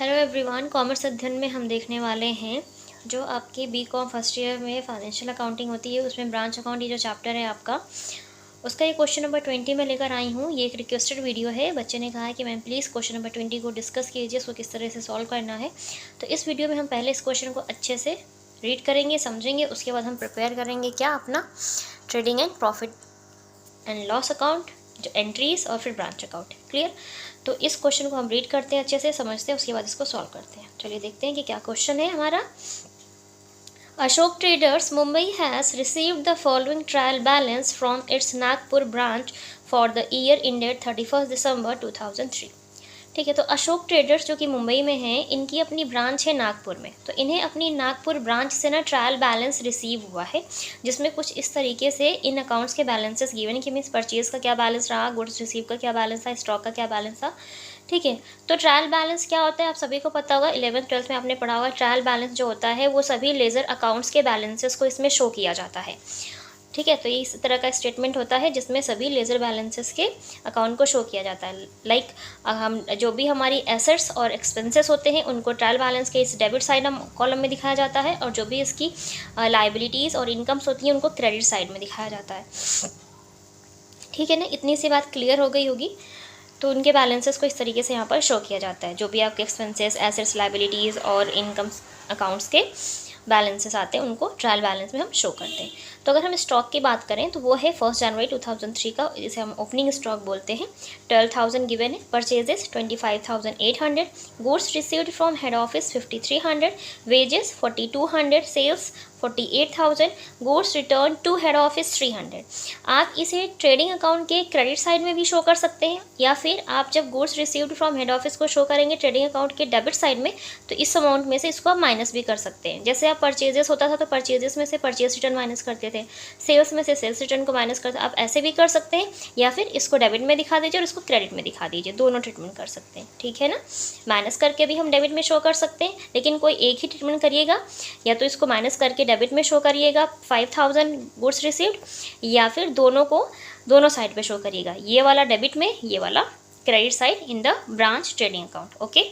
Hello everyone, commerce अध्ययन में हम देखने वाले हैं जो आपके बीकॉम फर्स्ट ईयर में फाइनेंशियल अकाउंटिंग होती है, उसमें ब्रांच अकाउंट ये जो चैप्टर है आपका, उसका ये क्वेश्चन नंबर 20 में लेकर आई हूँ। ये एक रिक्वेस्टेड वीडियो है। बच्चे ने कहा है कि मैम प्लीज़ क्वेश्चन नंबर 20 को डिस्कस कीजिए, उसको किस तरह से सॉल्व करना है। तो इस वीडियो में हम पहले इस क्वेश्चन को अच्छे से रीड करेंगे, समझेंगे, उसके बाद हम प्रिपेयर करेंगे क्या अपना trading and profit and loss account, जो एंट्रीज और फिर ब्रांच अकाउंट। क्लियर? तो इस क्वेश्चन को हम रीड करते हैं, अच्छे से समझते हैं, उसके बाद इसको सॉल्व करते हैं। चलिए देखते हैं कि क्या क्वेश्चन है हमारा। Ashok traders Mumbai has received the following trial balance from its Nagpur branch for the year ended 31 दिसंबर 2003। ठीक है, तो अशोक ट्रेडर्स जो कि मुंबई में हैं, इनकी अपनी ब्रांच है नागपुर में। तो इन्हें अपनी नागपुर ब्रांच से ना ट्रायल बैलेंस रिसीव हुआ है, जिसमें कुछ इस तरीके से इन अकाउंट्स के बैलेंसेस गिवन है कि मीन्स परचेज का क्या बैलेंस रहा, गुड्स रिसीव का क्या बैलेंस था, स्टॉक का क्या बैलेंस था। ठीक है, तो ट्रायल बैलेंस क्या होता है आप सभी को पता होगा, 11th-12th में आपने पढ़ा होगा। ट्रायल बैलेंस जो होता है वो सभी लेजर अकाउंट्स के बैलेंसेस को इसमें शो किया जाता है। ठीक है, तो ये इस तरह का स्टेटमेंट होता है जिसमें सभी लेजर बैलेंसेस के अकाउंट को शो किया जाता है। लाइक हम जो भी हमारी एसेट्स और एक्सपेंसेस होते हैं उनको ट्रायल बैलेंस के इस डेबिट साइड कॉलम में दिखाया जाता है, और जो भी इसकी लाइबिलिटीज़ और इनकम्स होती हैं उनको क्रेडिट साइड में दिखाया जाता है। ठीक है ना, इतनी सी बात क्लियर हो गई होगी। तो उनके बैलेंसेस को इस तरीके से यहाँ पर शो किया जाता है। जो भी आपके एक्सपेंसेस, एसेट्स, लाइबिलिटीज़ और इनकम्स अकाउंट्स के बैलेंसेस आते हैं उनको ट्रायल बैलेंस में हम शो करते हैं। तो अगर हम स्टॉक की बात करें तो वो है 1 जनवरी 2003 का, जिसे हम ओपनिंग स्टॉक बोलते हैं। 12,000 गिवन है, purchases 25,800, goods received from head office 5,300, wages 4,200, sales 48,000, goods return to head office 300। आप इसे ट्रेडिंग अकाउंट के क्रेडिट साइड में भी शो कर सकते हैं, या फिर आप जब goods received from head office को शो करेंगे ट्रेडिंग अकाउंट के डेबिट साइड में, तो इस अमाउंट में से इसको आप माइनस भी कर सकते हैं। जैसे आप परचेजेस होता था तो परचेजेस में से परचेज रिटर्न माइनस करते थे, सेल्स में से सेल्स रिटर्न को माइनस करते, आप ऐसे भी कर सकते हैं, या फिर इसको डेबिट में दिखा दीजिए और इसको क्रेडिट में दिखा दीजिए, दोनों ट्रीटमेंट कर सकते हैं। ठीक है ना, माइनस करके भी हम डेबिट में शो कर सकते हैं, लेकिन कोई एक ही ट्रीटमेंट करिएगा, या तो इसको माइनस करके डेबिट में शो करिएगा 5,000 गुड्स रिसीव्ड, या फिर दोनों को दोनों साइड पे शो करिएगा, ये वाला डेबिट में, ये वाला credit side in the branch trading account. Okay,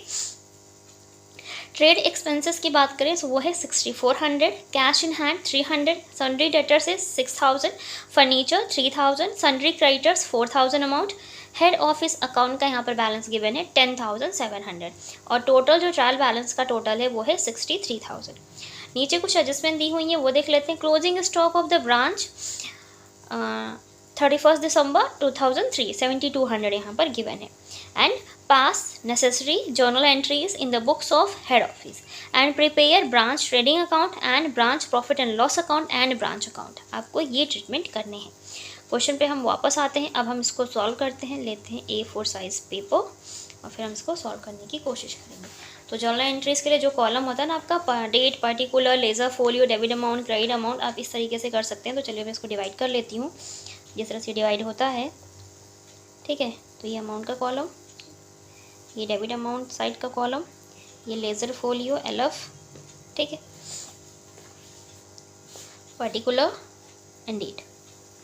trade expenses की बात करें तो वो है 6,400, cash in hand 300, sundry debtors है 6,000, furniture 3,000, sundry creditors 4,000 amount, head office account का यहाँ पर बैलेंस गिवन है 10,700, और टोटल जो ट्रायल बैलेंस का टोटल है वो है 63,000। नीचे कुछ एडजस्टमेंट दी हुई है वो देख लेते हैं। Closing stock of the branch 31 दिसंबर 2003 7,200 यहाँ पर गिवन है, and pass necessary journal entries in the books of head office and prepare branch trading account and branch profit and loss account and branch account। आपको ये treatment करने हैं। Question पे हम वापस आते हैं। अब हम इसको सॉल्व करते हैं। लेते हैं A4 साइज पेपर और फिर हम इसको सॉल्व करने की कोशिश करेंगे। तो जर्नल एंट्रीज के लिए जो कॉलम होता है ना आपका, date, particular, ledger, folio, debit amount, credit amount, आप इस तरीके से कर सकते हैं। तो चलिए मैं इसको डिवाइड कर लेती हूँ जिस तरह से डिवाइड होता है। ठीक है, तो ये अमाउंट का कॉलम, ये डेबिट अमाउंट साइड का कॉलम, ये लेज़र फोलियो LF, ठीक है, पर्टिकुलर एंड डेट।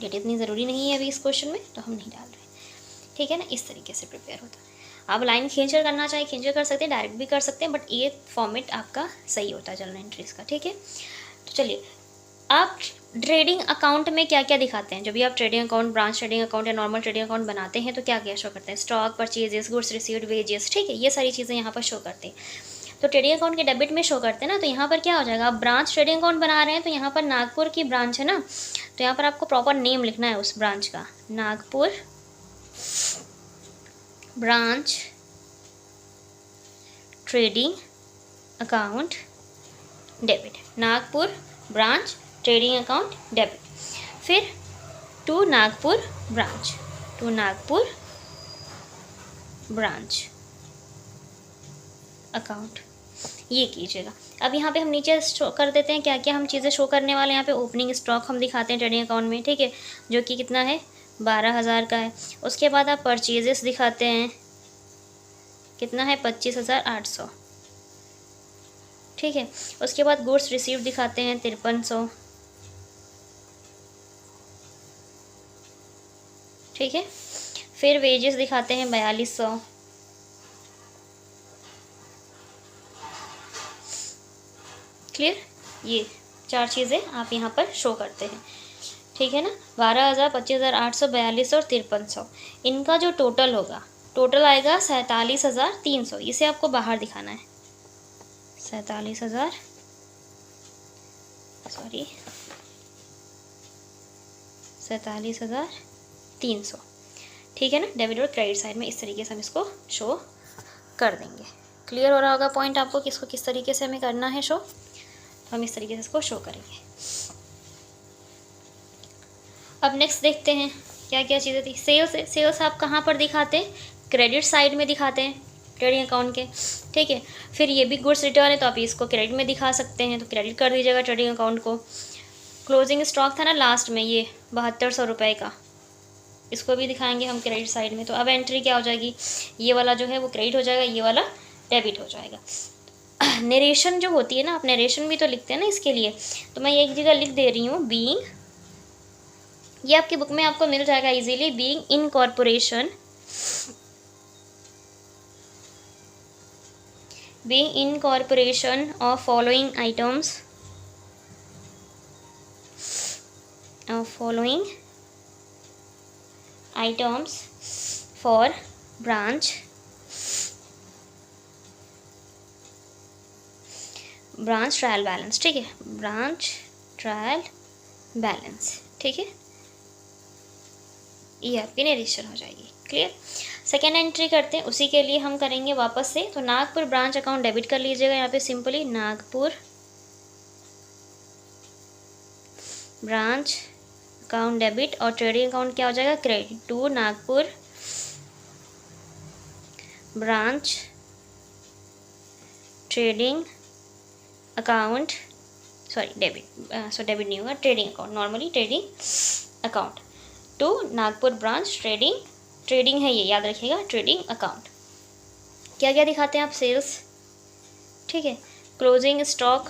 डेट इतनी ज़रूरी नहीं है अभी इस क्वेश्चन में, तो हम नहीं डाल रहे। ठीक है ना, इस तरीके से प्रिपेयर होता है। आप लाइन खींचकर करना चाहे खींचकर कर सकते हैं, डायरेक्ट भी कर सकते हैं, बट ये फॉर्मेट आपका सही होता है जर्नल एंट्रीज का। ठीक है, तो चलिए आप ट्रेडिंग अकाउंट में क्या क्या दिखाते हैं। जब भी आप trading account, branch trading account या नॉर्मल ट्रेडिंग अकाउंट बनाते हैं तो क्या क्या शो करते हैं, stock, purchases, goods received, wages. ठीक है, ये सारी चीज़ें यहाँ पर शो करते हैं। तो ट्रेडिंग अकाउंट के डेबिट में शो करते हैं ना, तो यहाँ पर क्या हो जाएगा, आप ब्रांच ट्रेडिंग अकाउंट बना रहे हैं तो यहाँ पर नागपुर की ब्रांच है ना, तो यहाँ पर आपको प्रॉपर नेम लिखना है उस ब्रांच का, Nagpur branch trading account debit, Nagpur branch trading account debit. फिर to Nagpur branch, to Nagpur branch account, ये कीजिएगा। अब यहाँ पे हम नीचे शो कर देते हैं क्या क्या हम चीज़ें शो करने वाले हैं। यहाँ पे ओपनिंग स्टॉक हम दिखाते हैं ट्रेडिंग अकाउंट में, ठीक है, जो कि कितना है 12,000 का है। उसके बाद आप परचेजेस दिखाते हैं, कितना है 25,800। ठीक है, उसके बाद गुड्स रिसीव दिखाते हैं 5300। ठीक है, फिर वेजेस दिखाते हैं 4200। क्लियर, ये 4 चीज़ें आप यहाँ पर शो करते हैं, ठीक है ना। 12,000, 25,800, 4200 और 5300, इनका जो टोटल होगा, टोटल आएगा 47,300। इसे आपको बाहर दिखाना है, 47,300, ठीक है ना। डेबिट और क्रेडिट साइड में इस तरीके से हम इसको शो कर देंगे। क्लियर हो रहा होगा पॉइंट आपको कि इसको किस तरीके से हमें करना है शो, तो हम इस तरीके से इसको शो करेंगे। अब नेक्स्ट देखते हैं क्या क्या चीज़ें थी। सेल्स आप कहाँ पर दिखाते हैं, क्रेडिट साइड में दिखाते हैं ट्रेडिंग अकाउंट के, ठीक है। फिर ये भी गुड्स रिटर्न है तो आप इसको क्रेडिट में दिखा सकते हैं, तो क्रेडिट कर दीजिएगा ट्रेडिंग अकाउंट को। क्लोजिंग स्टॉक था ना लास्ट में ये 7200 रुपये का, इसको भी दिखाएंगे हम क्रेडिट साइड में। तो अब एंट्री क्या हो जाएगी, ये वाला जो है वो क्रेडिट हो जाएगा, ये वाला डेबिट हो जाएगा। नरेशन जो होती है ना, आप नरेशन भी तो लिखते हैं ना इसके लिए, तो मैं एक जगह लिख दे रही हूँ बीइंग, ये आपकी बुक में आपको मिल जाएगा easily. Being in corporation, being in corporation of following items, following items for branch trial balance, ठीक है, ब्रांच ट्रायल बैलेंस, ठीक है। ये आपकी नरेशन हो जाएगी। क्लियर। सेकेंड एंट्री करते हैं, उसी के लिए हम करेंगे वापस से। तो नागपुर ब्रांच अकाउंट डेबिट कर लीजिएगा यहाँ पे simply, Nagpur branch account debit, और ट्रेडिंग अकाउंट क्या हो जाएगा, credit to Nagpur branch trading account, sorry debit, debit नहीं होगा, trading account, normally trading account to Nagpur branch trading है ये, याद रखिएगा, ट्रेडिंग अकाउंट। क्या क्या दिखाते हैं आप, सेल्स, ठीक है, क्लोजिंग स्टॉक,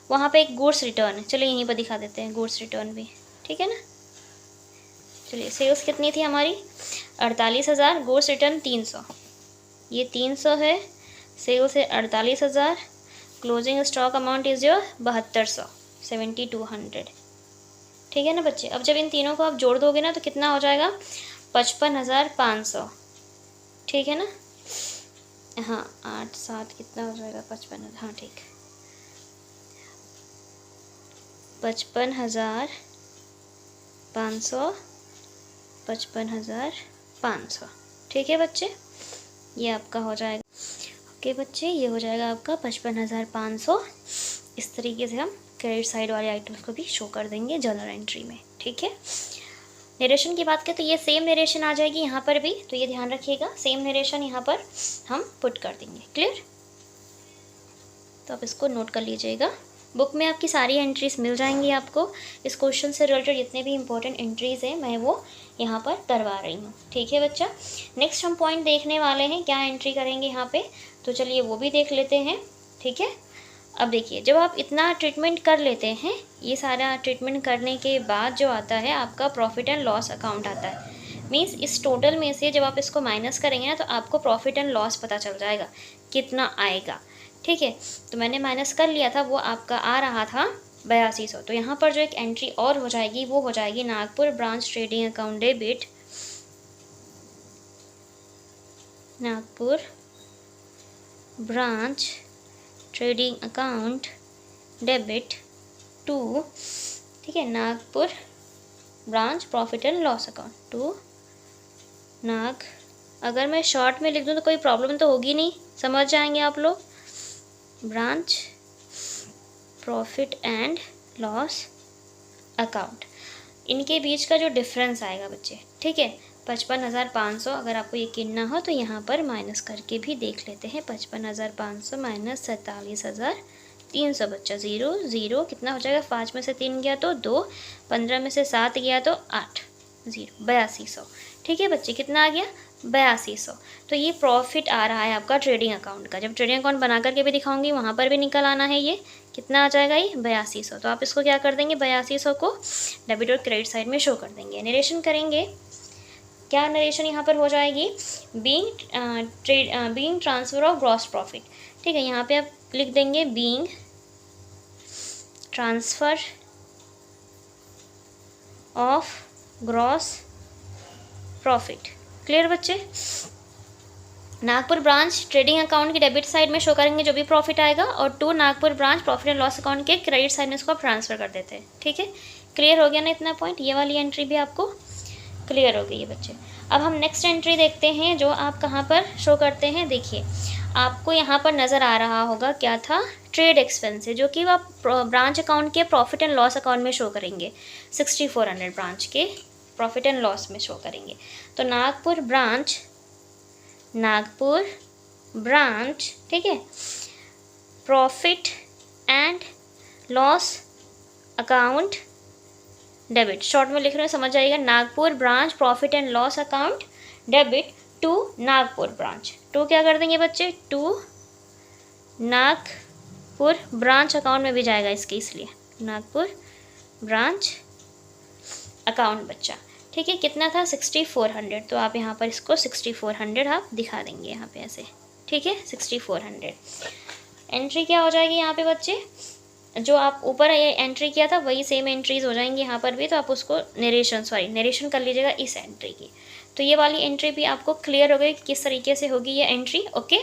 वहाँ पे एक गुड्स रिटर्न है, चलिए यहीं पर दिखा देते हैं गुड्स रिटर्न भी, ठीक है ना। चलिए सेल्स कितनी थी हमारी, 48,000, गुड्स रिटर्न 300, ये 300 है, सेल्स है 48,000, closing stock amount is your 7200, 7200, ठीक है ना बच्चे। अब जब इन तीनों को आप जोड़ दोगे ना तो कितना हो जाएगा, 55,500, ठीक है ना। हाँ 8 7 कितना हो जाएगा, 55, हाँ ठीक, 55,500, 55,500, ठीक है बच्चे, ये आपका हो जाएगा। ओके बच्चे, ये हो जाएगा आपका 55,500। इस तरीके से हम क्रेडिट साइड वाले आइटम्स को भी शो कर देंगे जर्नल एंट्री में, ठीक है। नरेशन की बात करें तो ये सेम नरेशन आ जाएगी यहाँ पर भी, तो ये ध्यान रखिएगा, सेम नरेशन यहाँ पर हम पुट कर देंगे। क्लियर, तो आप इसको नोट कर लीजिएगा। बुक में आपकी सारी एंट्रीज मिल जाएंगी आपको। इस क्वेश्चन से रिलेटेड जितने भी इंपॉर्टेंट एंट्रीज़ हैं मैं वो यहाँ पर करवा रही हूँ, ठीक है बच्चा। नेक्स्ट हम पॉइंट देखने वाले हैं, क्या एंट्री करेंगे यहाँ पे, तो चलिए वो भी देख लेते हैं, ठीक है। अब देखिए, जब आप इतना ट्रीटमेंट कर लेते हैं, ये सारा ट्रीटमेंट करने के बाद जो आता है आपका प्रॉफिट एंड लॉस अकाउंट आता है। मीन्स इस टोटल में से जब आप इसको माइनस करेंगे ना तो आपको प्रॉफिट एंड लॉस पता चल जाएगा कितना आएगा, ठीक है। तो मैंने माइनस कर लिया था, वो आपका आ रहा था 8200। तो यहाँ पर जो एक एंट्री और हो जाएगी वो हो जाएगी Nagpur branch trading account debit, Nagpur branch trading account debit to, ठीक है, Nagpur branch profit and loss account to अगर मैं शॉर्ट में लिख दूँ तो कोई प्रॉब्लम तो होगी नहीं, समझ जाएंगे आप लोग। Branch profit and loss account, इनके बीच का जो डिफरेंस आएगा बच्चे, ठीक है, 55,500। अगर आपको यकीन ना हो तो यहाँ पर माइनस करके भी देख लेते हैं। 55,500 माइनस 47,300 बच्चा, 0 0 कितना हो जाएगा, 5 में से 3 गया तो 2, 15 में से 7 गया तो 8, 0 8200, ठीक है बच्चे, कितना आ गया, 8200। तो ये प्रॉफिट आ रहा है आपका ट्रेडिंग अकाउंट का। जब ट्रेडिंग अकाउंट बना करके भी दिखाऊंगी वहाँ पर भी निकल आना है, ये कितना आ जाएगा, ये 8200। तो आप इसको क्या कर देंगे, 8200 को डेबिट और क्रेडिट साइड में शो कर देंगे। नरेशन करेंगे, क्या नरेशन यहाँ पर हो जाएगी, being transfer of gross profit, ठीक है। यहाँ पे आप लिख देंगे being transfer of gross profit. Clear बच्चे? नागपुर ब्रांच ट्रेडिंग अकाउंट की डेबिट साइड में शो करेंगे जो भी प्रॉफिट आएगा, और to Nagpur branch profit and loss account के क्रेडिट साइड में इसको आप ट्रांसफ़र कर देते हैं। ठीक है, क्लियर हो गया ना इतना पॉइंट? ये वाली एंट्री भी आपको क्लियर हो गई है बच्चे। अब हम नेक्स्ट एंट्री देखते हैं जो आप कहाँ पर शो करते हैं। देखिए आपको यहाँ पर नज़र आ रहा होगा क्या था, ट्रेड एक्सपेंसेस, जो कि आप ब्रांच अकाउंट के प्रॉफिट एंड लॉस अकाउंट में शो करेंगे। 6400 ब्रांच के प्रॉफिट एंड लॉस में शो करेंगे। तो नागपुर ब्रांच ठीक है, profit and loss account debit, short में लिख रहे हैं समझ जाइएगा। Nagpur branch profit and loss account debit to Nagpur branch. To क्या कर देंगे बच्चे, टू नागपुर ब्रांच अकाउंट में भी जाएगा इसके, इसलिए नागपुर ब्रांच अकाउंट बच्चा। ठीक है, कितना था 6400, तो आप यहाँ पर इसको 6400 आप दिखा देंगे यहाँ पे ऐसे। ठीक है, 6400 एंट्री क्या हो जाएगी यहाँ पे बच्चे, जो आप ऊपर एंट्री किया था वही सेम एंट्रीज हो जाएंगी यहाँ पर भी। तो आप उसको नरेशन कर लीजिएगा इस एंट्री की। तो ये वाली एंट्री भी आपको क्लियर हो गई किस तरीके से होगी ये एंट्री। ओके,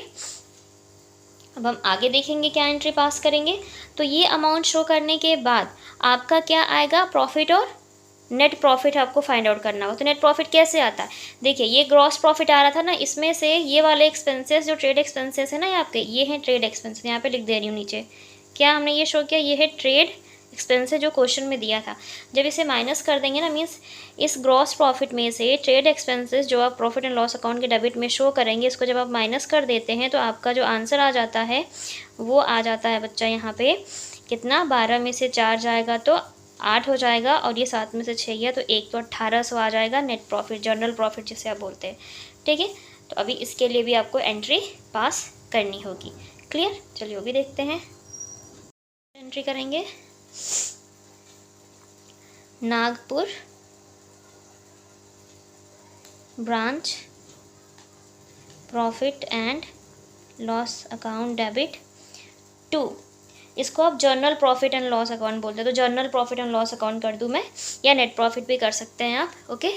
अब हम आगे देखेंगे क्या एंट्री पास करेंगे। तो ये अमाउंट शो करने के बाद आपका क्या आएगा, प्रॉफिट और नेट प्रॉफिट आपको फाइंड आउट करना होगा। तो नेट प्रॉफिट कैसे आता है, देखिए ये ग्रॉस प्रॉफिट आ रहा था ना, इसमें से ये वाले एक्सपेंसेस जो ट्रेड एक्सपेंसेस है ना, ये आपके ये हैं ट्रेड एक्सपेंसेस। यहाँ पे लिख दे रही हूँ नीचे, क्या हमने ये शो किया, ये है ट्रेड एक्सपेंसेस जो क्वेश्चन में दिया था। जब इसे माइनस कर देंगे ना, मीन्स इस ग्रॉस प्रॉफिट में से ट्रेड एक्सपेंसेस जो आप प्रॉफिट एंड लॉस अकाउंट के डेबिट में शो करेंगे, इसको जब आप माइनस कर देते हैं तो आपका जो आंसर आ जाता है वो आ जाता है बच्चा यहाँ पे कितना, 12 में से 4 जाएगा तो 8 हो जाएगा, और ये 7 में से 6 गया तो 1, तो 1800 आ जाएगा नेट प्रॉफिट, जनरल प्रॉफिट जिसे आप बोलते हैं। ठीक है, तो अभी इसके लिए भी आपको एंट्री पास करनी होगी। क्लियर, चलिए वो भी देखते हैं। एंट्री करेंगे Nagpur branch profit and loss account debit to, इसको आप journal profit and loss account बोलते हैं। तो journal profit and loss account कर दूं मैं, या नेट प्रॉफिट भी कर सकते हैं आप। ओके,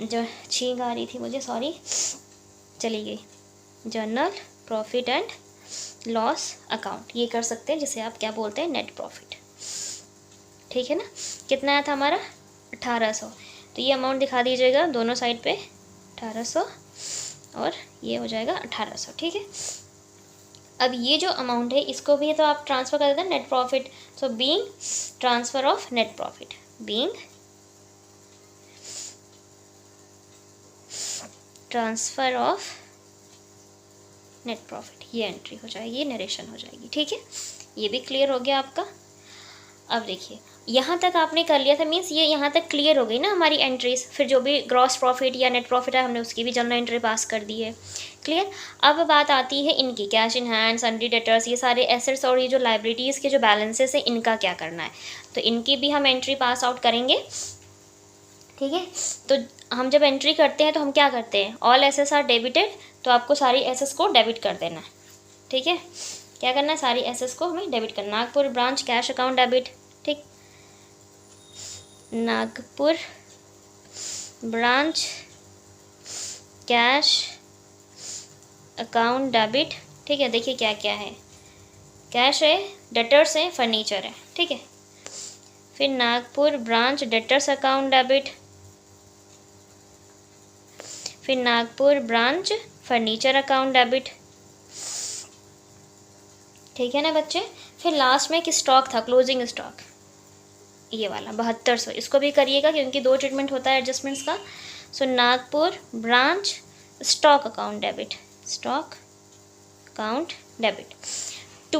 जो छींक आ रही थी मुझे, सॉरी, चली गई। Journal profit and loss account ये कर सकते हैं, जिसे आप क्या बोलते हैं, नेट प्रॉफिट। ठीक है ना, कितना आया था हमारा 1800, तो ये अमाउंट दिखा दीजिएगा दोनों साइड पे 1800, और ये हो जाएगा 1800। ठीक है, अब ये जो अमाउंट है इसको भी तो आप ट्रांसफ़र कर देते हैं net profit. So being transfer of net profit, being transfer of net profit, ये एंट्री हो जाएगी, नरेशन हो जाएगी। ठीक है, ये भी क्लियर हो गया आपका। अब देखिए यहाँ तक आपने कर लिया था, मीन्स ये यहाँ तक क्लियर हो गई ना हमारी एंट्रीज। फिर जो भी ग्रॉस प्रॉफिट या नेट प्रॉफिट है हमने उसकी भी जनरल एंट्री पास कर दी है। क्लियर, अब बात आती है इनकी, cash in hand, sundry debtors, ये सारे एसेट्स और ये जो लाइबिलिटीज़ के जो बैलेंसेस है इनका क्या करना है, तो इनकी भी हम एंट्री पास आउट करेंगे। ठीक है, तो हम जब एंट्री करते हैं तो हम क्या करते हैं, ऑल एसेट्स आर डेबिटेड, तो आपको सारी एसेट्स को डेबिट कर देना है। ठीक है, क्या करना है, सारी एसेट्स को हमें डेबिट करना। Nagpur branch cash account debit, ठीक, Nagpur branch cash account debit. ठीक है, देखिए क्या क्या है, कैश है, डेटर्स है, फर्नीचर है। ठीक है, फिर Nagpur branch debtors account debit, फिर Nagpur branch furniture account debit. ठीक है ना बच्चे, फिर लास्ट में एक स्टॉक था, क्लोजिंग स्टॉक, ये वाला 7200, इसको भी करिएगा क्योंकि 2 ट्रीटमेंट होता है एडजस्टमेंट्स का। So Nagpur branch stock account debit, stock account debit to.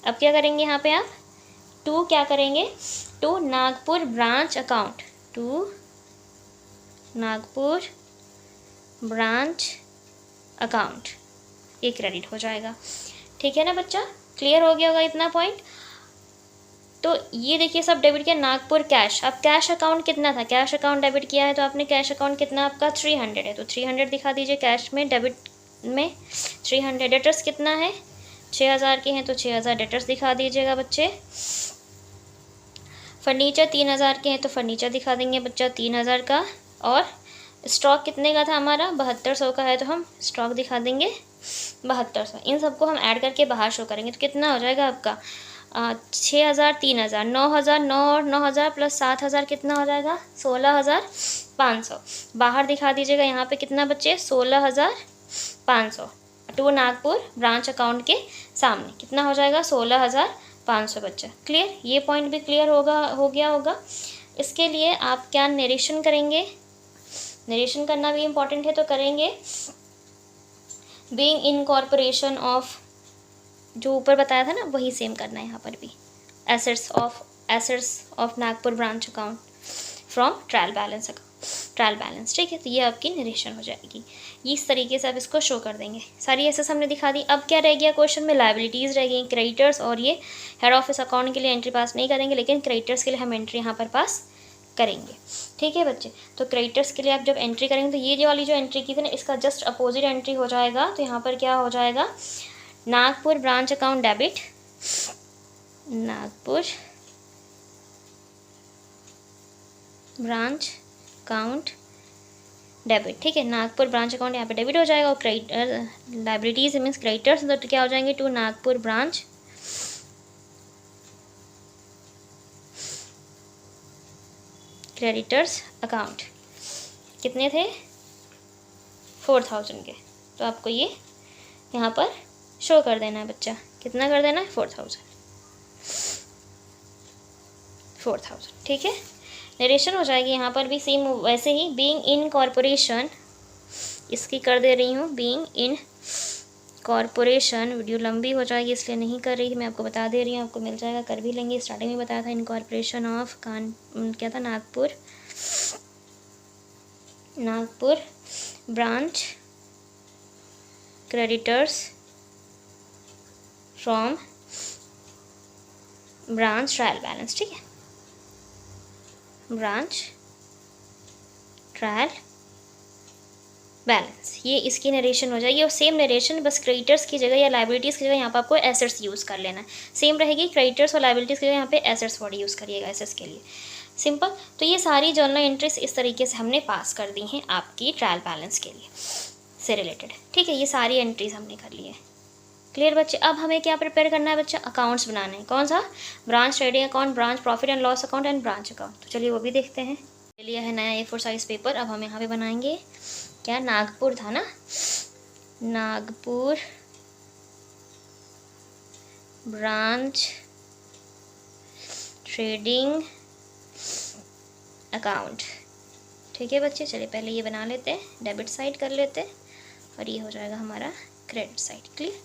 अब क्या करेंगे यहाँ पे आप, टू क्या करेंगे, to Nagpur branch account, to Nagpur branch account, ये क्रेडिट हो जाएगा। ठीक है ना बच्चा, क्लियर हो गया होगा इतना पॉइंट। तो ये देखिए सब डेबिट किया, नागपुर कैश। अब कैश अकाउंट कितना था, कैश अकाउंट डेबिट किया है तो आपने कैश अकाउंट कितना आपका 300 है, तो 300 दिखा दीजिए कैश में, डेबिट में 300। डेटर्स कितना है 6,000 के हैं तो 6,000 डेटर्स दिखा दीजिएगा बच्चे। फर्नीचर 3,000 के हैं तो फर्नीचर दिखा देंगे बच्चा 3,000 का। और स्टॉक कितने का था हमारा, 7200 का है तो हम स्टॉक दिखा देंगे 7200। इन सबको हम ऐड करके बाहर शो करेंगे तो कितना हो जाएगा आपका 6,000, 3,000, 9,000, 9,000 प्लस 7,000 कितना हो जाएगा 16,500। बाहर दिखा दीजिएगा यहाँ पे कितना बच्चे 16,500। टू नागपुर ब्रांच अकाउंट के सामने कितना हो जाएगा 16,500 बच्चा। क्लियर, ये पॉइंट भी क्लियर हो गया होगा। इसके लिए आप क्या नरेशन करेंगे, नरेशन करना भी इम्पॉर्टेंट है तो करेंगे। बीइंग इनकॉर्पोरेशन ऑफ, जो ऊपर बताया था ना वही सेम करना है यहाँ पर भी। Assets of Nagpur branch account from trial balance account, trial balance, ठीक है। तो ये आपकी नरेशन हो जाएगी। इस तरीके से आप इसको शो कर देंगे। सारी एसेट्स हमने दिखा दी। अब क्या रह गया क्वेश्चन में, लायबिलिटीज़ रह गई, क्रेडिटर्स। और ये हेड ऑफिस अकाउंट के लिए एंट्री पास नहीं करेंगे, लेकिन क्रेडिटर्स के लिए हम एंट्री यहाँ पर पास करेंगे, ठीक है बच्चे। तो क्रेडिटर्स के लिए आप जब एंट्री करेंगे तो ये वाली जो एंट्री की थी ना, इसका जस्ट अपोजिट एंट्री हो जाएगा। तो यहाँ पर क्या हो जाएगा, Nagpur branch account debit, Nagpur branch account debit, ठीक है। नागपुर ब्रांच अकाउंट यहाँ पे डेबिट हो जाएगा। और क्रेडिट लायबिलिटीज मीन्स क्रेडिटर्स तो क्या हो जाएंगे to Nagpur branch creditors account. कितने थे 4,000 के, तो आपको ये यहाँ पर शो कर देना है बच्चा। कितना कर देना है 4,000, ठीक है। नरेशन हो जाएगी यहाँ पर भी सेम वैसे ही। बीइंग इन कॉर्पोरेशन, इसकी कर दे रही हूँ बीइंग इन कॉर्पोरेशन। वीडियो लंबी हो जाएगी इसलिए नहीं कर रही, मैं आपको बता दे रही हूँ, आपको मिल जाएगा, कर भी लेंगे। स्टार्टिंग में बताया था इनकॉर्पोरेशन ऑफ क्या था, Nagpur branch creditors from branch trial balance, ठीक है, ब्रांच ट्रायल बैलेंस। ये इसकी नरेशन हो जाएगी। और सेम नरेशन बस क्रेडिटर्स की जगह या लायबिलिटीज़ की जगह यहाँ पर आपको एसेट्स यूज़ कर लेना है। सेम रहेगी, क्रेडिटर्स और लायबिलिटीज़ की जगह यहाँ पे एसेट्स वर्ड यूज़ करिएगा एसेट्स के लिए, सिंपल। तो ये सारी जर्नल एंट्रीज इस तरीके से हमने पास कर दी हैं आपकी ट्रायल बैलेंस के लिए से रिलेटेड, ठीक है। ये सारी एंट्रीज हमने कर ली है। क्लियर बच्चे। अब हमें क्या प्रिपेयर करना है बच्चा, अकाउंट्स बनाने हैं। कौन सा, branch trading account, branch profit and loss account and branch account. तो चलिए वो भी देखते हैं। लिया है नया A4 साइज पेपर। अब हम यहाँ पे बनाएंगे क्या, नागपुर था ना, नागपुर ब्रांच ट्रेडिंग अकाउंट, ठीक है बच्चे। चलिए पहले ये बना लेते हैं, डेबिट साइड कर लेते हैं और ये हो जाएगा हमारा क्रेडिट साइड। क्लियर।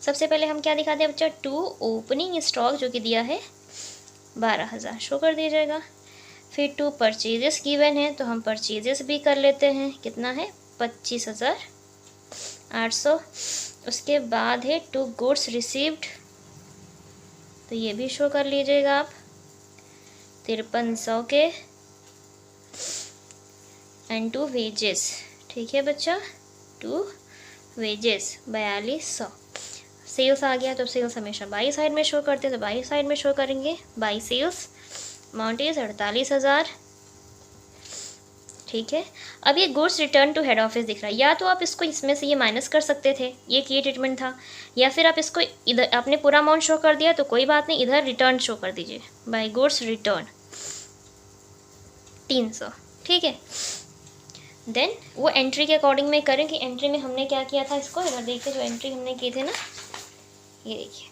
सबसे पहले हम क्या दिखाते हैं बच्चा, टू ओपनिंग स्टॉक जो कि दिया है 12,000 शो कर दिया जाएगा। फिर टू परचेजेस गिवन है तो हम परचेजेस भी कर लेते हैं। कितना है 25,800। उसके बाद है टू गुड्स रिसीव्ड, तो ये भी शो कर लीजिएगा आप 5300 के। एंड टू वेजेस, ठीक है बच्चा, टू वेजेस 4200। सेल्स आ गया तो सेल्स हमेशा बाई साइड में शो करते हैं तो बाई साइड में शो करेंगे, बाई सेल्स। अमाउंट इज 48,000, ठीक है। अब ये goods return to head office दिख रहा है, या तो आप इसको इसमें से ये माइनस कर सकते थे, ये ट्रीटमेंट था, या फिर आप इसको इधर आपने पूरा अमाउंट शो कर दिया तो कोई बात नहीं, इधर रिटर्न शो कर दीजिए, बाई गुड्स रिटर्न 300, ठीक है। देन वो एंट्री के अकॉर्डिंग में करें कि एंट्री में हमने क्या किया था, इसको इधर देखिए, जो एंट्री हमने की थी ना, ये देखिए।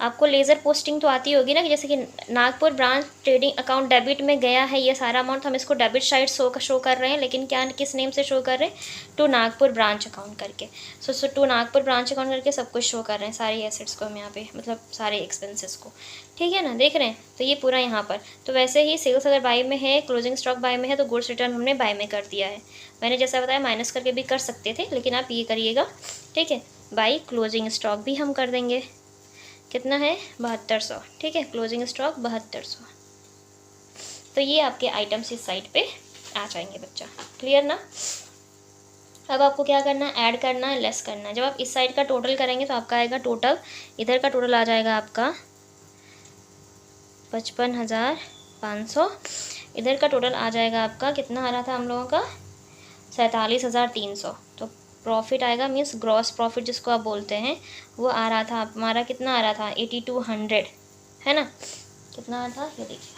आपको लेज़र पोस्टिंग तो आती होगी ना, कि जैसे कि Nagpur branch trading account debit में गया है ये सारा अमाउंट, हम इसको डेबिट साइड शो कर रहे हैं, लेकिन क्या किस नेम से शो कर रहे हैं, टू नागपुर ब्रांच अकाउंट करके। सो टू नागपुर ब्रांच अकाउंट करके सब कुछ शो कर रहे हैं, सारी एसेट्स को हम यहाँ पे, मतलब सारे एक्सपेंसेस को, ठीक है ना, देख रहे हैं। तो ये पूरा यहाँ पर, तो वैसे ही सेल्स अगर बाई में है, क्लोजिंग स्टॉक बाई में है, तो गुड्स रिटर्न हमने बाई में कर दिया है। मैंने जैसा बताया माइनस करके भी कर सकते थे, लेकिन आप ये करिएगा, ठीक है। बाई क्लोजिंग स्टॉक भी हम कर देंगे, कितना है 7200, ठीक है। Closing stock 7200। तो ये आपके आइटम्स इस साइड पे आ जाएंगे बच्चा, क्लियर ना। अब आपको क्या करना है, ऐड करना है, लेस करना है। जब आप इस साइड का टोटल करेंगे तो आपका आएगा टोटल, इधर का टोटल आ जाएगा आपका 55,500, इधर का टोटल आ जाएगा आपका, कितना आ रहा था हम लोगों का, 47,300। तो प्रॉफिट आएगा, मीन्स ग्रॉस प्रॉफिट जिसको आप बोलते हैं, वो आ रहा था हमारा, कितना आ रहा था, 8200, है ना। कितना आ रहा था, ये देखिए,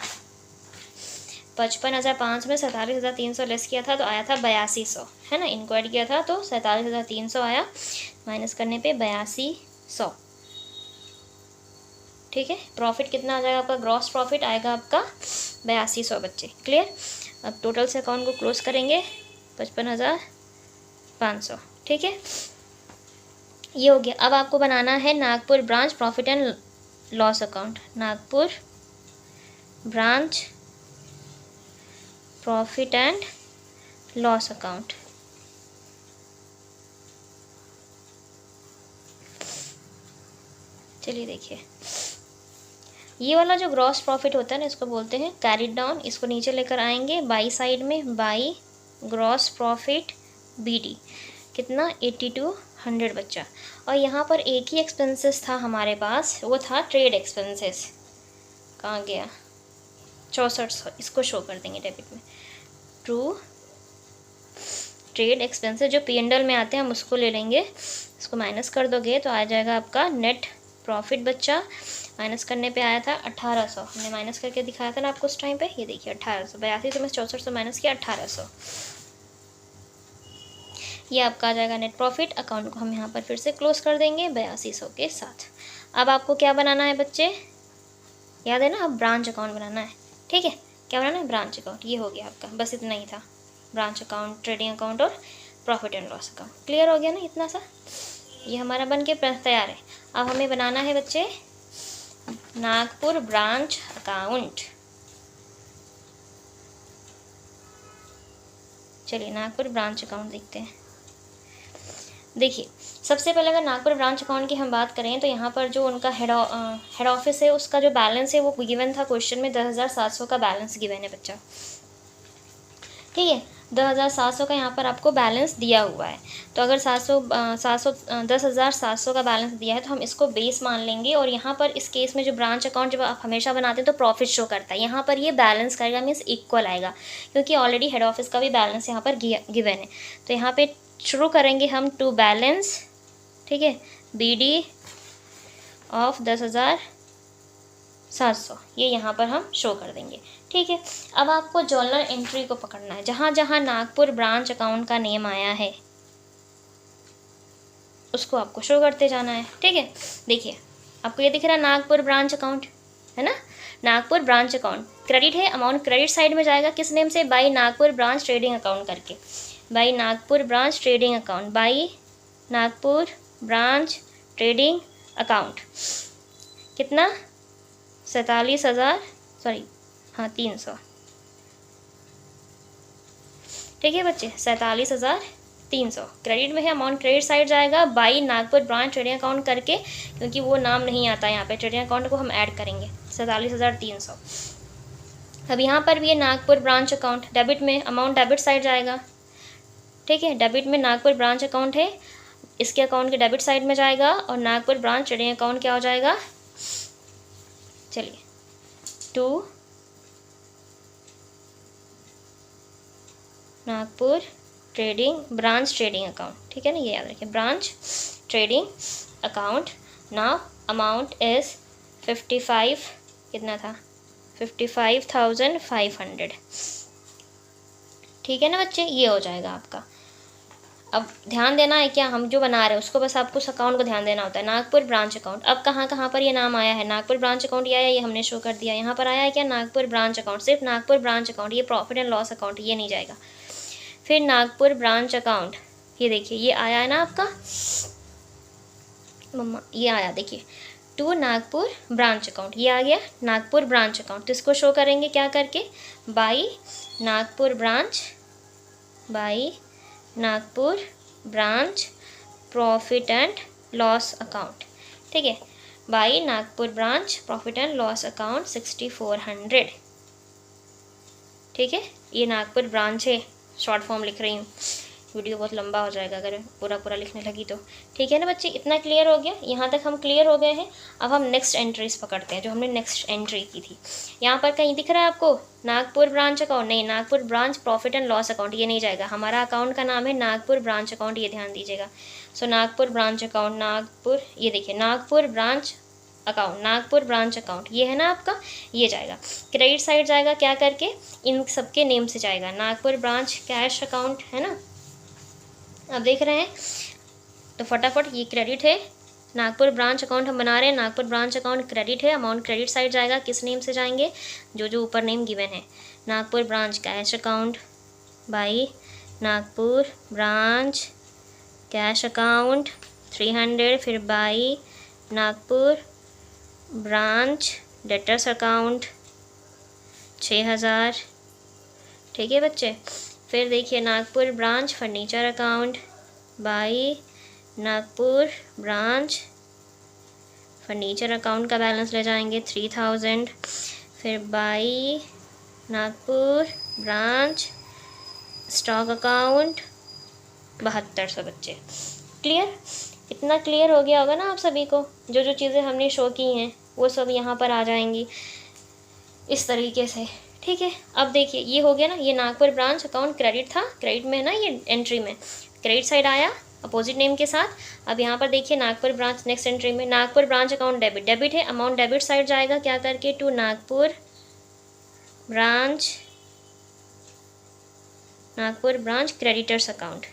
55,500 में 47,300 लेस किया था तो आया था 8200, है ना। इनको ऐड किया था तो 47,300 आया, माइनस करने पे 8200। ठीक है, प्रॉफिट कितना आ जाएगा आपका, ग्रॉस प्रॉफिट आएगा आपका 8200 बच्चे, क्लियर। अब टोटल से अकाउंट को क्लोज करेंगे, 55,500, ठीक है, ये हो गया। अब आपको बनाना है Nagpur branch profit and loss account, Nagpur branch profit and loss account. चलिए देखिए, ये वाला जो ग्रॉस प्रॉफिट होता है ना, इसको बोलते हैं कैरिड डाउन। इसको नीचे लेकर आएंगे बाई साइड में, बाई ग्रॉस प्रॉफिट BD, कितना, 8200 बच्चा। और यहाँ पर एक ही एक्सपेंसेस था हमारे पास, वो था ट्रेड एक्सपेंसेस, कहाँ गया, 6400, इसको शो कर देंगे डेबिट में। ट्रू ट्रेड एक्सपेंसेस जो P&L में आते हैं हम उसको ले लेंगे, इसको माइनस कर दोगे तो आ जाएगा आपका नेट प्रॉफिट बच्चा। माइनस करने पे आया था 1800, हमने माइनस करके दिखाया था ना आपको उस टाइम पे, ये देखिए 1800, 82 में 6400 माइनस किया 1800, ये आपका आ जाएगा नेट प्रॉफिट। अकाउंट को हम यहाँ पर फिर से क्लोज कर देंगे 8200 के साथ। अब आपको क्या बनाना है बच्चे, याद है ना, अब ब्रांच अकाउंट बनाना है, ठीक है। क्या बनाना है, ब्रांच अकाउंट। ये हो गया आपका, बस इतना ही था, ब्रांच अकाउंट, ट्रेडिंग अकाउंट और profit and loss account. Clear हो गया ना इतना सा, ये हमारा बन के तैयार है। अब हमें बनाना है बच्चे नागपुर ब्रांच अकाउंट। चलिए नागपुर ब्रांच अकाउंट देखते हैं। देखिए, सबसे पहले अगर नागपुर ब्रांच अकाउंट की हम बात करें तो यहाँ पर जो उनका हेड ऑफिस है, उसका जो बैलेंस है वो गिवन था क्वेश्चन में, 10,700 का बैलेंस गिवन है बच्चा, ठीक है। 10,700 का यहाँ पर आपको बैलेंस दिया हुआ है। तो अगर 10,700 का बैलेंस दिया है तो हम इसको बेस मान लेंगे। और यहाँ पर इस केस में जो ब्रांच अकाउंट जब आप हमेशा बनाते हैं तो प्रॉफिट शो करता है, यहाँ पर ये बैलेंस करेगा, मीन्स इक्वल आएगा, क्योंकि ऑलरेडी हेड ऑफिस का भी बैलेंस यहाँ पर गिवन है। तो यहाँ पे शुरू करेंगे हम टू बैलेंस, ठीक है, BD ऑफ 10,700, ये यहाँ पर हम शो कर देंगे, ठीक है। अब आपको जर्नल एंट्री को पकड़ना है, जहाँ जहाँ नागपुर ब्रांच अकाउंट का नेम आया है उसको आपको शो करते जाना है, ठीक है। देखिए आपको ये दिख रहा है नागपुर ब्रांच अकाउंट, है ना, नागपुर ब्रांच अकाउंट, क्रेडिट है, अमाउंट क्रेडिट साइड में जाएगा, किस नेम से, by Nagpur branch trading account करके, by Nagpur branch trading account, by Nagpur branch trading account, कितना, 300, ठीक है बच्चे, 47,300 क्रेडिट में है, अमाउंट क्रेडिट साइड जाएगा, by Nagpur branch trading account करके, क्योंकि वो नाम नहीं आता यहाँ पे, ट्रेडिंग अकाउंट को हम ऐड करेंगे, 47,300। अब यहाँ पर भी है नागपुर ब्रांच अकाउंट, डेबिट में, अमाउंट डेबिट साइड जाएगा, ठीक है, डेबिट में नागपुर ब्रांच अकाउंट है, इसके अकाउंट के डेबिट साइड में जाएगा, और नागपुर ब्रांच ट्रेडिंग अकाउंट क्या हो जाएगा, चलिए, to Nagpur branch trading account, ठीक है ना, ये याद रखिए, branch trading account. Now amount is 55, कितना था, 55,500, ठीक है ना बच्चे, ये हो जाएगा आपका। अब ध्यान देना है क्या, हम जो बना रहे हैं उसको बस आपको उस अकाउंट को ध्यान देना होता है, नागपुर ब्रांच अकाउंट। अब कहाँ कहाँ पर ये नाम आया है, नागपुर ब्रांच अकाउंट ये आया, ये हमने शो कर दिया। यहाँ पर आया है क्या, नागपुर ब्रांच अकाउंट, सिर्फ नागपुर ब्रांच अकाउंट, ये प्रॉफिट एंड लॉस अकाउंट ये नहीं जाएगा। फिर नागपुर ब्रांच अकाउंट, ये देखिए ये आया है ना आपका मम्मा, ये आया देखिए, टू नागपुर ब्रांच अकाउंट, ये आ गया नागपुर ब्रांच अकाउंट। तो इसको शो करेंगे क्या करके, by Nagpur branch, by Nagpur branch profit and loss account, ठीक है, by Nagpur branch profit and loss account 6400, ठीक है, ये नागपुर ब्रांच है, शॉर्ट फॉर्म लिख रही हूँ, वीडियो बहुत लंबा हो जाएगा अगर पूरा पूरा लिखने लगी तो। ठीक है ना बच्चे, इतना क्लियर हो गया, यहाँ तक हम क्लियर हो गए हैं। अब हम नेक्स्ट एंट्रीज पकड़ते हैं जो हमने नेक्स्ट एंट्री की थी। यहाँ पर कहीं दिख रहा है आपको नागपुर ब्रांच अकाउंट? नहीं, Nagpur branch profit and loss account ये नहीं जाएगा। हमारा अकाउंट का नाम है नागपुर ब्रांच अकाउंट, ये ध्यान दीजिएगा। सो नागपुर ब्रांच अकाउंट, नागपुर, ये देखिए Nagpur branch account, Nagpur branch account ये है ना आपका, ये जाएगा। क्रेडिट साइड जाएगा क्या करके, इन सबके नेम से जाएगा। नागपुर ब्रांच कैश अकाउंट है ना, अब देख रहे हैं तो फटाफट ये क्रेडिट है। नागपुर ब्रांच अकाउंट हम बना रहे हैं, नागपुर ब्रांच अकाउंट क्रेडिट है। अमाउंट क्रेडिट साइड जाएगा, किस नेम से जाएंगे, जो जो ऊपर नेम गिवन है। Nagpur branch cash account by Nagpur branch cash account 300, फिर by Nagpur branch debtors account 6000। ठीक है बच्चे, फिर देखिए Nagpur branch furniture account by Nagpur branch furniture account का बैलेंस ले जाएंगे 3000, फिर by Nagpur branch stock account 7200। बच्चे क्लियर, इतना क्लियर हो गया होगा ना आप सभी को। जो जो चीज़ें हमने शो की हैं वो सब यहाँ पर आ जाएंगी इस तरीके से। ठीक है, अब देखिए ये हो गया ना, ये नागपुर ब्रांच अकाउंट क्रेडिट था, क्रेडिट में है ना ये एंट्री में, क्रेडिट साइड आया अपोजिट नेम के साथ। अब यहाँ पर देखिए नागपुर ब्रांच नेक्स्ट एंट्री में Nagpur branch account debit, debit है, अमाउंट डेबिट साइड जाएगा क्या करके, to Nagpur branch creditors account,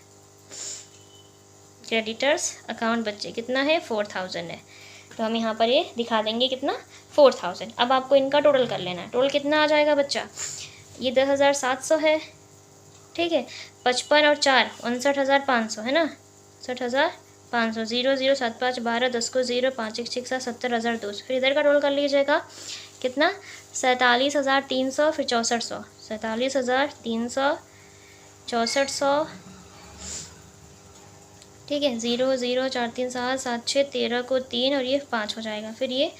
creditors account बच्चे कितना है 4000 है, तो हम यहाँ पर ये दिखा देंगे कितना 4000। अब आपको इनका टोटल कर लेना है, टोटल कितना आ जाएगा बच्चा, ये 10,700 है। ठीक है, 55 और 4 59,500 है ना, 60,500, 0 0 7 5 12 10 को 0 5 1 6 7 70,200। फिर इधर का टोटल कर लीजिएगा कितना 47,300, फिर 6400, 47,300 6400। ठीक है, 0 0 4 3 7 7 6 13 को 3 और ये 5 हो जाएगा। फिर ये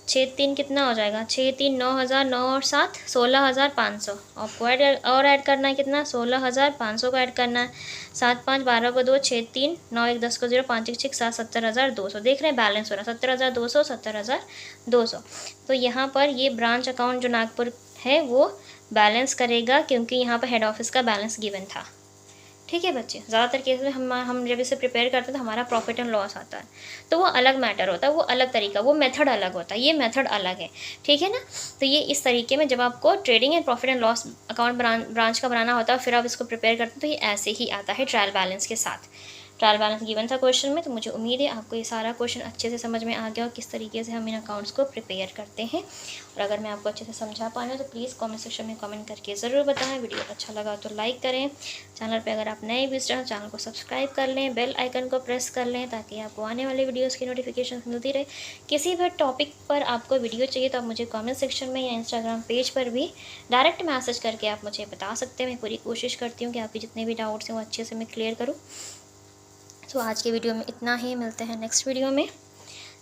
6 3 कितना हो जाएगा, 6 3 9,000, 9 और 7 16,500। आपको ऐड करना है कितना 16,500 को ऐड करना है। 7 5 12 को 2 6 3 9 1 10 को 0 5 1 6 7 70,200। देख रहे हैं बैलेंस हो रहा 70,200 70,200। तो यहाँ पर ये ब्रांच अकाउंट जो नागपुर है वो बैलेंस करेगा क्योंकि यहाँ पर हेड ऑफिस का बैलेंस गिवन था। ठीक है बच्चे, ज़्यादातर केस में हम जब इसे प्रिपेयर करते हैं तो हमारा प्रॉफिट एंड लॉस आता है, तो वो अलग मैटर होता है, वो अलग तरीका, वो मेथड अलग होता है, ये मेथड अलग है। ठीक है ना, तो ये इस तरीके में जब आपको trading and profit and loss account branch का बनाना होता है, फिर आप इसको प्रिपेयर करते हैं तो ये ऐसे ही आता है ट्रायल बैलेंस के साथ। ट्रायल बैलेंस गिवन था क्वेश्चन में, तो मुझे उम्मीद है आपको ये सारा क्वेश्चन अच्छे से समझ में आ गया और किस तरीके से हम इन अकाउंट्स को प्रिपेयर करते हैं। और अगर मैं आपको अच्छे से समझा पाऊँ तो प्लीज़ कमेंट सेक्शन में कमेंट करके ज़रूर बताएं। वीडियो अच्छा लगा तो लाइक करें, चैनल पे अगर आप नए विजिटर हैं चैनल को सब्सक्राइब कर लें, बेल आइकन को प्रेस कर लें ताकि आपको आने वाले वीडियोज़ की नोटिफिकेशन मिलती रहे। किसी भी टॉपिक पर आपको वीडियो चाहिए तो आप मुझे कॉमेंट सेक्शन में या इंस्टाग्राम पेज पर भी डायरेक्ट मैसेज करके आप मुझे बता सकते हैं। मैं पूरी कोशिश करती हूँ कि आपके जितने भी डाउट्स हैं वो अच्छे से मैं क्लियर करूँ। तो आज के वीडियो में इतना ही, मिलते हैं नेक्स्ट वीडियो में।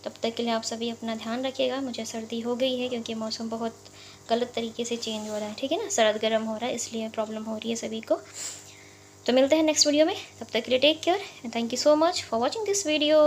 तब तक के लिए आप सभी अपना ध्यान रखिएगा। मुझे सर्दी हो गई है क्योंकि मौसम बहुत गलत तरीके से चेंज हो रहा है। ठीक है ना, सर्द गर्म हो रहा है इसलिए प्रॉब्लम हो रही है सभी को। तो मिलते हैं नेक्स्ट वीडियो में, तब तक के लिए take care and thank you so much for watching this video.